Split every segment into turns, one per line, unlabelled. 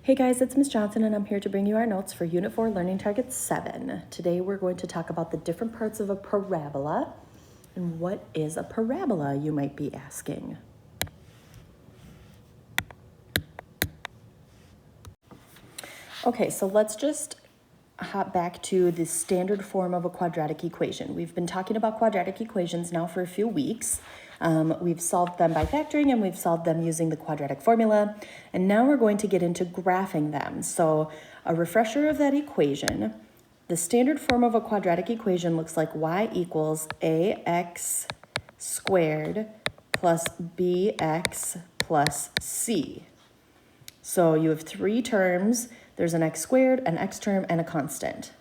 Hey guys, it's Ms. Johnson and I'm here to bring you our notes for Unit 4 Learning Target 7. Today we're going to talk about the different parts of a parabola. And what is a parabola, you might be asking? Okay, so let's just hop back to the standard form of a quadratic equation. We've been talking about quadratic equations now for a few weeks. We've solved them by factoring and we've solved them using the quadratic formula. And now we're going to get into graphing them. So a refresher of that equation, the standard form of a quadratic equation looks like y equals ax squared plus bx plus c. So you have three terms. There's an x squared, an x term, and a constant.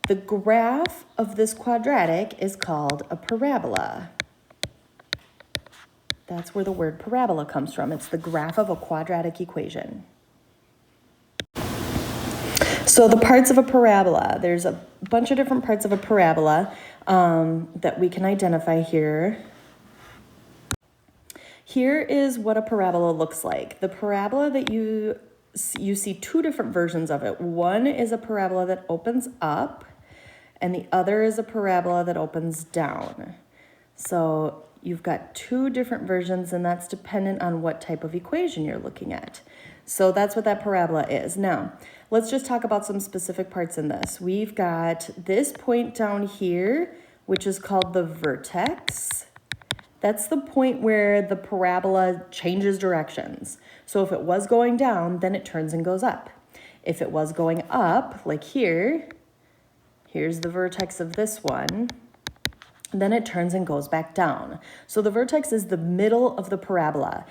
The graph of this quadratic is called a parabola. That's where the word parabola comes from. It's the graph of a quadratic equation. So the parts of a parabola, there's a bunch of different parts of a parabola that we can identify here. Here is what a parabola looks like. The parabola that you see two different versions of it. One is a parabola that opens up, and the other is a parabola that opens down. So you've got two different versions, and that's dependent on what type of equation you're looking at. So that's what that parabola is. Now, let's just talk about some specific parts in this. We've got this point down here, which is called the vertex. That's the point where the parabola changes directions. So if it was going down, then it turns and goes up. If it was going up, like here, here's the vertex of this one, then it turns and goes back down. So the vertex is the middle of the parabola.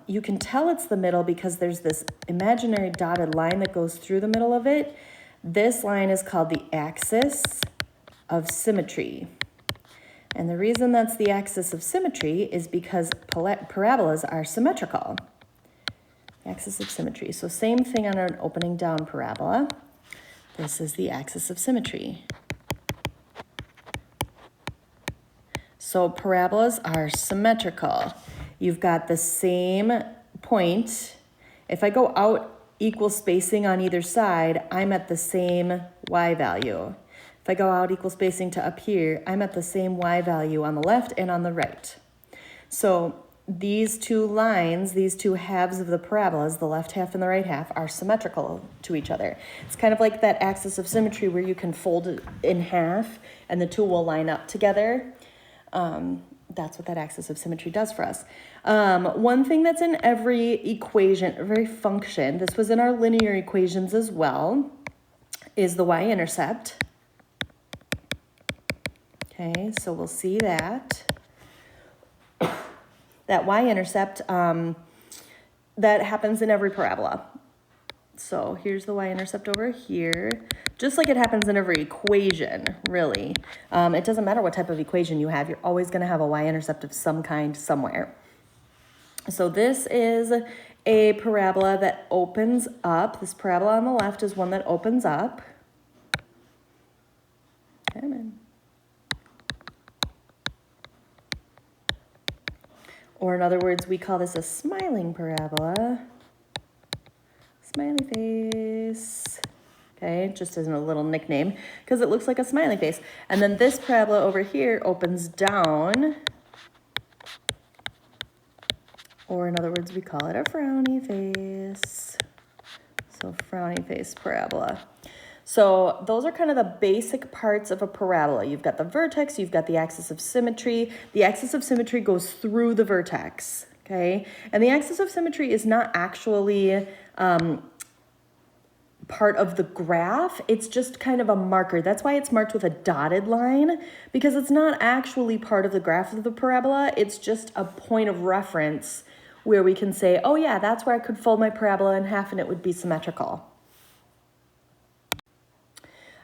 You can tell it's the middle because there's this imaginary dotted line that goes through the middle of it. This line is called the axis of symmetry. And the reason that's the axis of symmetry is because parabolas are symmetrical. Axis of symmetry. So same thing on an opening down parabola. This is the axis of symmetry. So parabolas are symmetrical. You've got the same point. If I go out equal spacing on either side, I'm at the same y value. If I go out equal spacing to up here, I'm at the same y value on the left and on the right. So these two lines, these two halves of the parabolas, the left half and the right half, are symmetrical to each other. It's kind of like that axis of symmetry where you can fold it in half and the two will line up together. That's what that axis of symmetry does for us. One thing that's in every equation, every function, this was in our linear equations as well, is the y-intercept. Okay, so we'll see that. That y-intercept, that happens in every parabola. So here's the y-intercept over here, just like it happens in every equation, really. It doesn't matter what type of equation you have, you're always going to have a y-intercept of some kind somewhere. So this is a parabola that opens up. This parabola on the left is one that opens up. Come in. Or in other words, we call this a smiling parabola. Smiley face. Okay, just as a little nickname, because it looks like a smiley face. And then this parabola over here opens down. Or in other words, we call it a frowny face. So frowny face parabola. So those are kind of the basic parts of a parabola. You've got the vertex, you've got the axis of symmetry. The axis of symmetry goes through the vertex, okay? And the axis of symmetry is not actually part of the graph. It's just kind of a marker. That's why it's marked with a dotted line, because it's not actually part of the graph of the parabola. It's just a point of reference where we can say, oh yeah, that's where I could fold my parabola in half and it would be symmetrical.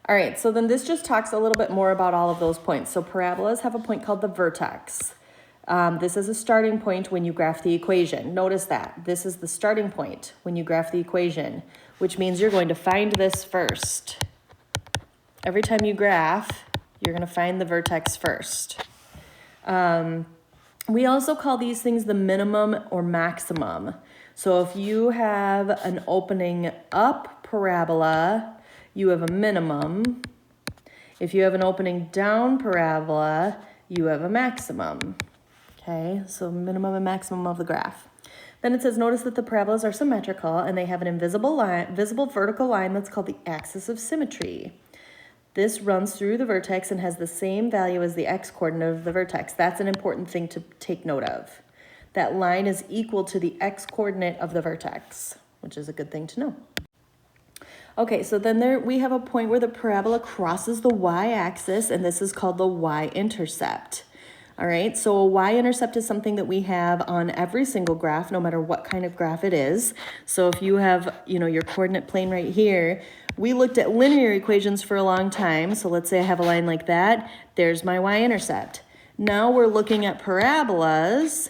All right, so then this just talks a little bit more about all of those points. So parabolas have a point called the vertex. This is a starting point when you graph the equation. Notice that. This is the starting point when you graph the equation, which means you're going to find this first. Every time you graph, you're going to find the vertex first. We also call these things the minimum or maximum. So if you have an opening up parabola, you have a minimum. If you have an opening down parabola, you have a maximum. Okay, so minimum and maximum of the graph. Then it says, notice that the parabolas are symmetrical and they have an visible vertical line that's called the axis of symmetry. This runs through the vertex and has the same value as the x-coordinate of the vertex. That's an important thing to take note of. That line is equal to the x-coordinate of the vertex, which is a good thing to know. Okay, so then we have a point where the parabola crosses the y-axis, and this is called the y-intercept. All right, so a y-intercept is something that we have on every single graph, no matter what kind of graph it is. So if you have, your coordinate plane right here, we looked at linear equations for a long time. So let's say I have a line like that. There's my y-intercept. Now we're looking at parabolas.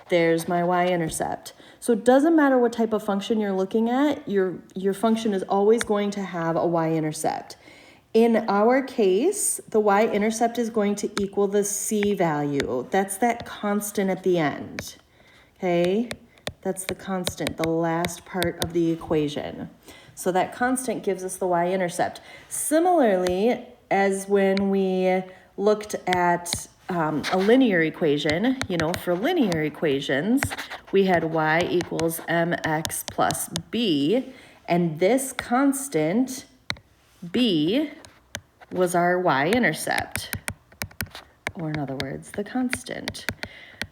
There's my y-intercept. So it doesn't matter what type of function you're looking at, your function is always going to have a y-intercept. In our case, the y-intercept is going to equal the c value. That's that constant at the end, okay? That's the constant, the last part of the equation. So that constant gives us the y-intercept. Similarly, as when we looked at a linear equation, for linear equations, we had y equals mx plus b, and this constant, b, was our y-intercept, or in other words, the constant.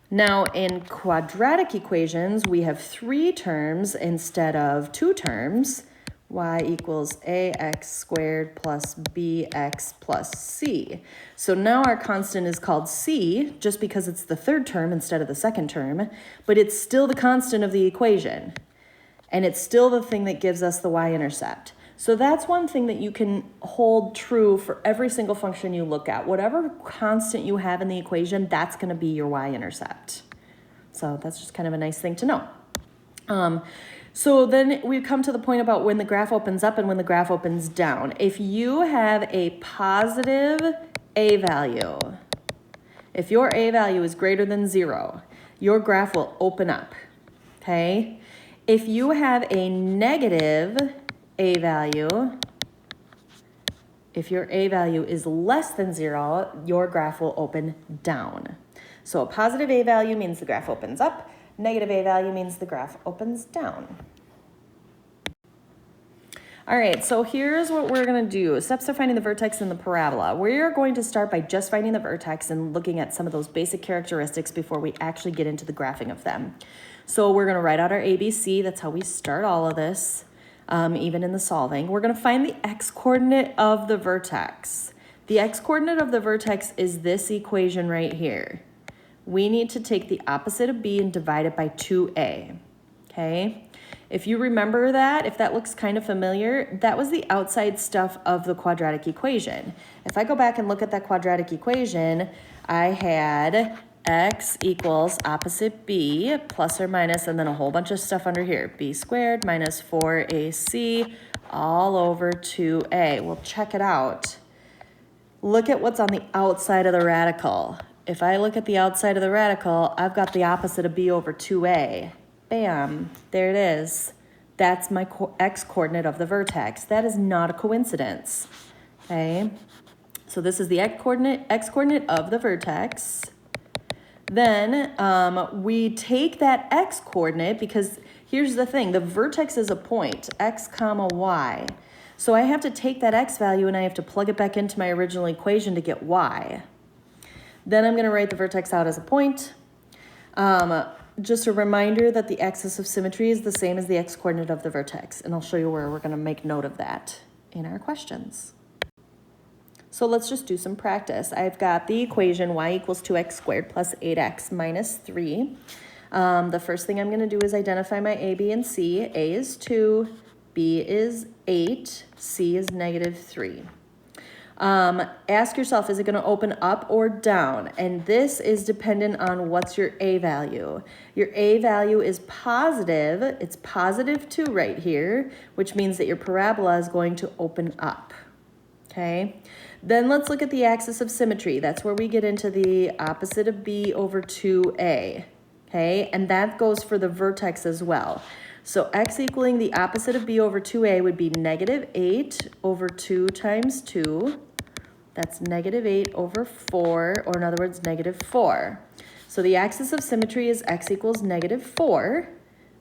Now, in quadratic equations, we have 3 terms instead of 2 terms. Y equals ax squared plus bx plus c. So now our constant is called c, just because it's the 3rd term instead of the 2nd term, but it's still the constant of the equation. And it's still the thing that gives us the y-intercept. So that's one thing that you can hold true for every single function you look at. Whatever constant you have in the equation, that's going to be your y-intercept. So that's just kind of a nice thing to know. So then we come to the point about when the graph opens up and when the graph opens down. If you have a positive a value, if your a value is greater than 0, your graph will open up, okay? If you have a negative a value, if your a value is less than 0, your graph will open down. So a positive a value means the graph opens up. Negative a value means the graph opens down. All right, so here's what we're going to do. Steps to finding the vertex in the parabola. We're going to start by just finding the vertex and looking at some of those basic characteristics before we actually get into the graphing of them. So we're going to write out our ABC. That's how we start all of this, even in the solving. We're going to find the x-coordinate of the vertex. The x-coordinate of the vertex is this equation right here. We need to take the opposite of b and divide it by 2a, okay? If you remember that, if that looks kind of familiar, that was the outside stuff of the quadratic equation. If I go back and look at that quadratic equation, I had x equals opposite b plus or minus, and then a whole bunch of stuff under here. B squared minus 4ac all over 2a. Well, check it out. Look at what's on the outside of the radical. If I look at the outside of the radical, I've got the opposite of b over 2a. Bam, there it is. That's my x-coordinate of the vertex. That is not a coincidence, okay? So this is the x-coordinate of the vertex. Then we take that x-coordinate, because here's the thing, the vertex is a point, x comma y. So I have to take that x value and I have to plug it back into my original equation to get y. Then I'm going to write the vertex out as a point. Just a reminder that the axis of symmetry is the same as the x-coordinate of the vertex, and I'll show you where we're going to make note of that in our questions. So let's just do some practice. I've got the equation y equals 2x squared plus 8x minus 3. The first thing I'm going to do is identify my a, b, and c. A is 2, b is 8, c is negative 3. Ask yourself, is it going to open up or down? And this is dependent on what's your a value. Your a value is positive. It's positive 2 right here, which means that your parabola is going to open up. Okay. Then let's look at the axis of symmetry. That's where we get into the opposite of b over 2a. Okay. And that goes for the vertex as well. So x equaling the opposite of b over 2a would be negative 8 over 2 times 2. That's negative 8 over 4, or in other words, negative 4. So the axis of symmetry is x equals negative 4,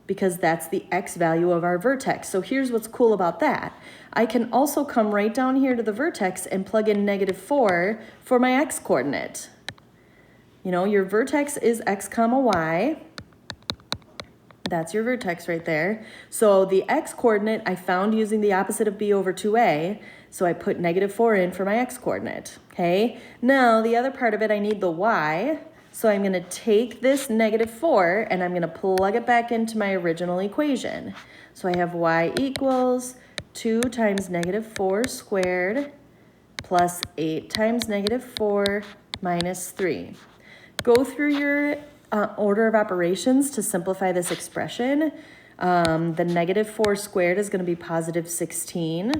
because that's the x value of our vertex. So here's what's cool about that. I can also come right down here to the vertex and plug in negative 4 for my x coordinate. You know, your vertex is x comma y. That's your vertex right there. So the x coordinate I found using the opposite of b over 2a. So I put negative 4 in for my x coordinate, okay? Now the other part of it, I need the y. So I'm gonna take this negative 4 and I'm gonna plug it back into my original equation. So I have y equals 2 times negative 4 squared plus 8 times negative 4 minus 3. Go through your order of operations to simplify this expression. The negative 4 squared is going to be positive 16.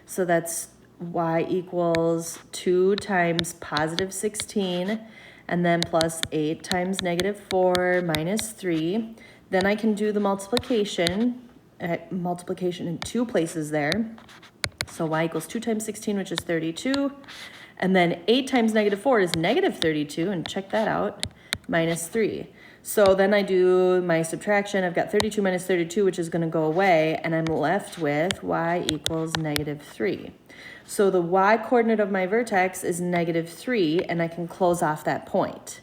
So that's y equals 2 times positive 16, and then plus 8 times negative 4 minus 3. Then I can do the multiplication in two places there. So y equals 2 times 16, which is 32. And then 8 times negative 4 is negative 32, and check that out, minus 3. So then I do my subtraction. I've got 32 minus 32, which is going to go away, and I'm left with y equals negative 3. So the y coordinate of my vertex is negative 3, and I can close off that point.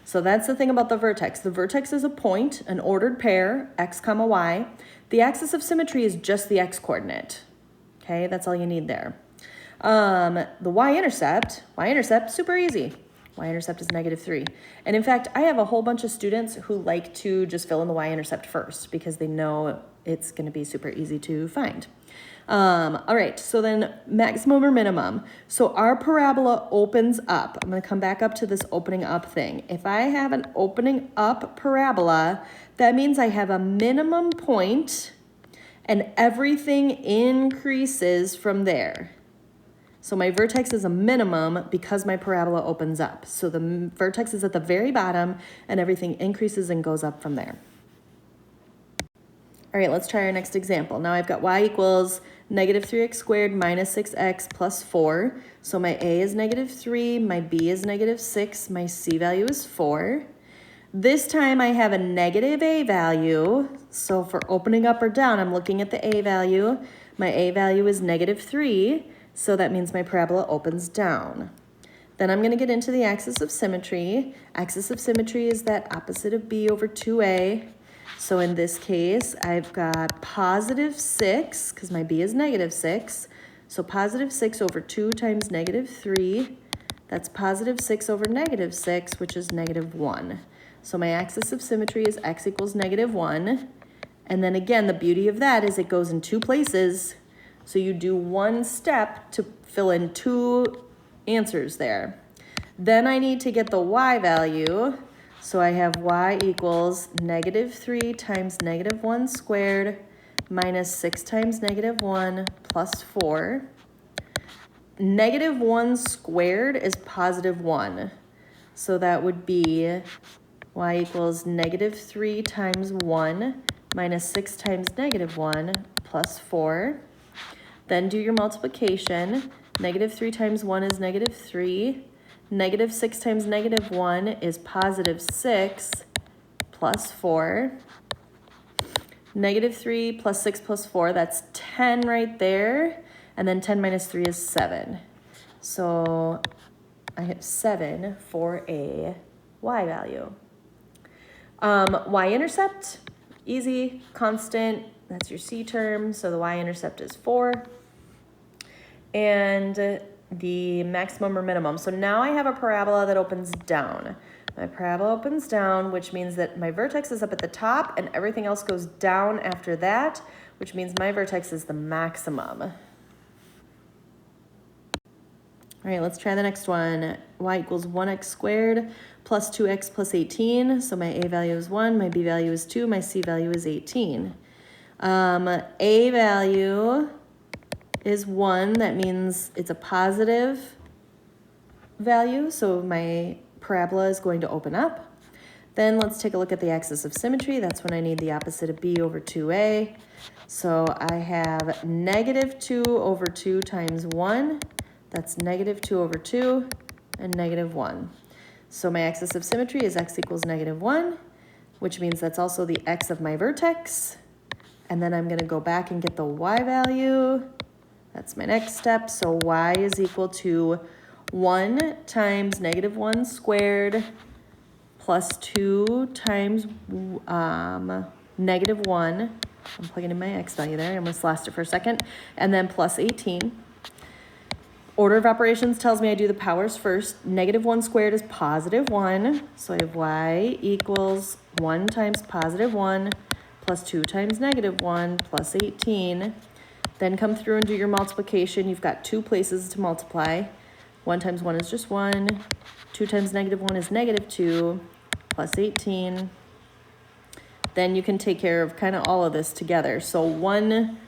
So that's the thing about the vertex. The vertex is a point, an ordered pair, x comma y. The axis of symmetry is just the x coordinate. Okay, that's all you need there. The y-intercept, super easy. Y-intercept is negative 3. And in fact, I have a whole bunch of students who like to just fill in the y-intercept first because they know it's going to be super easy to find. All right, so then maximum or minimum. So our parabola opens up. I'm going to come back up to this opening up thing. If I have an opening up parabola, that means I have a minimum point and everything increases from there. So my vertex is a minimum because my parabola opens up. So the vertex is at the very bottom and everything increases and goes up from there. All right, let's try our next example. Now I've got y equals negative 3x squared minus 6x plus 4. So my a is negative 3, my b is negative 6, my c value is 4. This time I have a negative a value. So for opening up or down, I'm looking at the a value. My a value is negative 3. So that means my parabola opens down. Then I'm going to get into the axis of symmetry. Axis of symmetry is that opposite of b over 2a. So in this case, I've got positive 6, because my b is negative 6. So positive 6 over 2 times negative 3. That's positive 6 over negative 6, which is negative 1. So my axis of symmetry is x equals negative 1. And then again, the beauty of that is it goes in two places. So you do one step to fill in two answers there. Then I need to get the y value. So I have y equals negative 3 times negative 1 squared minus 6 times negative 1 plus 4. Negative 1 squared is positive 1. So that would be y equals negative 3 times 1 minus 6 times negative 1 plus 4. Then do your multiplication. Negative 3 times 1 is negative 3. Negative 6 times negative 1 is positive 6 plus 4. Negative 3 plus 6 plus 4, that's 10 right there. And then 10 minus 3 is 7. So I have 7 for a y value. Y-intercept, easy, constant. That's your C term. So the y-intercept is 4. And the maximum or minimum. So now I have a parabola that opens down. My parabola opens down, which means that my vertex is up at the top and everything else goes down after that, which means my vertex is the maximum. All right, let's try the next one. Y equals 1x squared plus 2x plus 18. So my a value is 1, my b value is 2, my c value is 18. A value is 1. That means it's a positive value. So my parabola is going to open up. Then let's take a look at the axis of symmetry. That's when I need the opposite of b over 2a. So I have negative 2 over 2 times 1. That's negative 2 over 2 and negative 1. So my axis of symmetry is x equals negative 1, which means that's also the x of my vertex. And then I'm going to go back and get the y value. That's my next step. So y is equal to 1 times negative 1 squared plus 2 times negative 1. I'm plugging in my x value there. I'm going to lost it for a second. And then plus 18. Order of operations tells me I do the powers first. Negative 1 squared is positive 1. So I have y equals 1 times positive 1 plus 2 times negative 1 plus 18. Then come through and do your multiplication. You've got 2 places to multiply. 1 times 1 is just 1. 2 times negative 1 is negative 2 plus 18. Then you can take care of kind of all of this together. So 1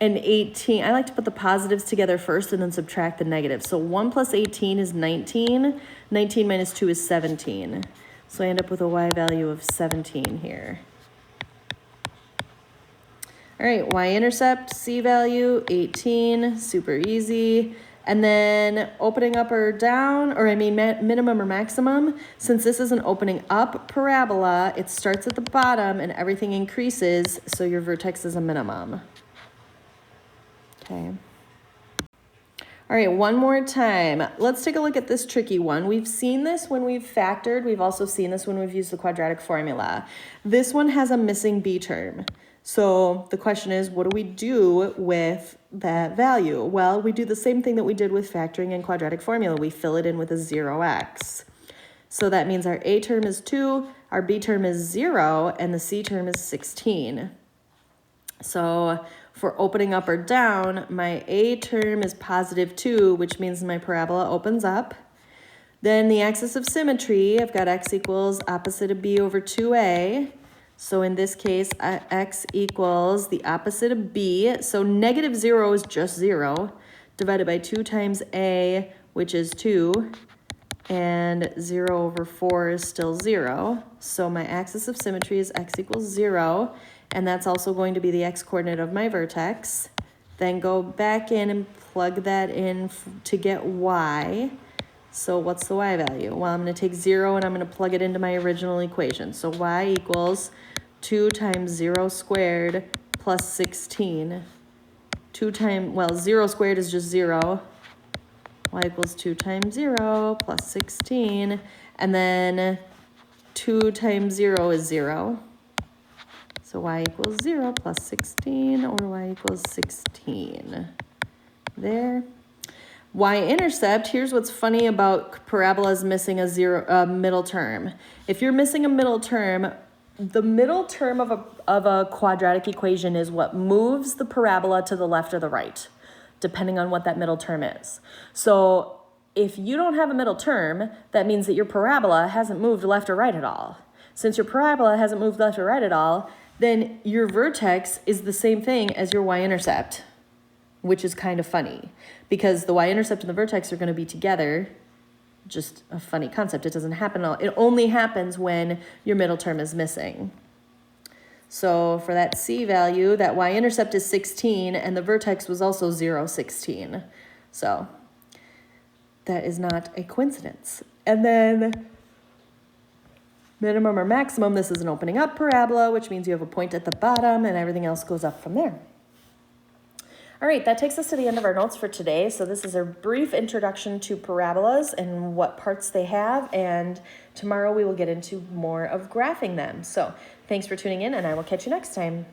and 18, I like to put the positives together first and then subtract the negatives. So 1 plus 18 is 19. 19 minus 2 is 17. So I end up with a y value of 17 here. All right, y-intercept, c value, 18, super easy. And then opening up or down, or minimum or maximum, since this is an opening up parabola, it starts at the bottom and everything increases, so your vertex is a minimum. Okay. All right, one more time. Let's take a look at this tricky one. We've seen this when we've factored. We've also seen this when we've used the quadratic formula. This one has a missing b term. So the question is, what do we do with that value? Well, we do the same thing that we did with factoring and quadratic formula. We fill it in with a 0x. So that means our a term is 2, our b term is 0, and the c term is 16. So for opening up or down, my a term is positive 2, which means my parabola opens up. Then the axis of symmetry, I've got x equals opposite of b over 2a. So in this case, x equals the opposite of b. So negative 0 is just 0, divided by 2 times a, which is 2. And 0 over 4 is still 0. So my axis of symmetry is x equals 0. And that's also going to be the x-coordinate of my vertex. Then go back in and plug that in to get y. So what's the y value? Well, I'm going to take 0 and I'm going to plug it into my original equation. So y equals 2 times 0 squared plus 16. 0 squared is just 0. Y equals 2 times 0 plus 16. And then 2 times 0 is 0. So y equals 0 plus 16, or y equals 16. There. Y-intercept, here's what's funny about parabolas missing a middle term. If you're missing a middle term, the middle term of a quadratic equation is what moves the parabola to the left or the right, depending on what that middle term is. So if you don't have a middle term, that means that your parabola hasn't moved left or right at all. Since your parabola hasn't moved left or right at all, then your vertex is the same thing as your y-intercept, which is kind of funny because the y-intercept and the vertex are going to be together. Just a funny concept. It doesn't happen. It only happens when your middle term is missing. So for that c value, that y-intercept is 16 and the vertex was also 0, 16. So that is not a coincidence. And then minimum or maximum, this is an opening up parabola, which means you have a point at the bottom and everything else goes up from there. All right, that takes us to the end of our notes for today. So this is a brief introduction to parabolas and what parts they have, and tomorrow we will get into more of graphing them. So thanks for tuning in, and I will catch you next time.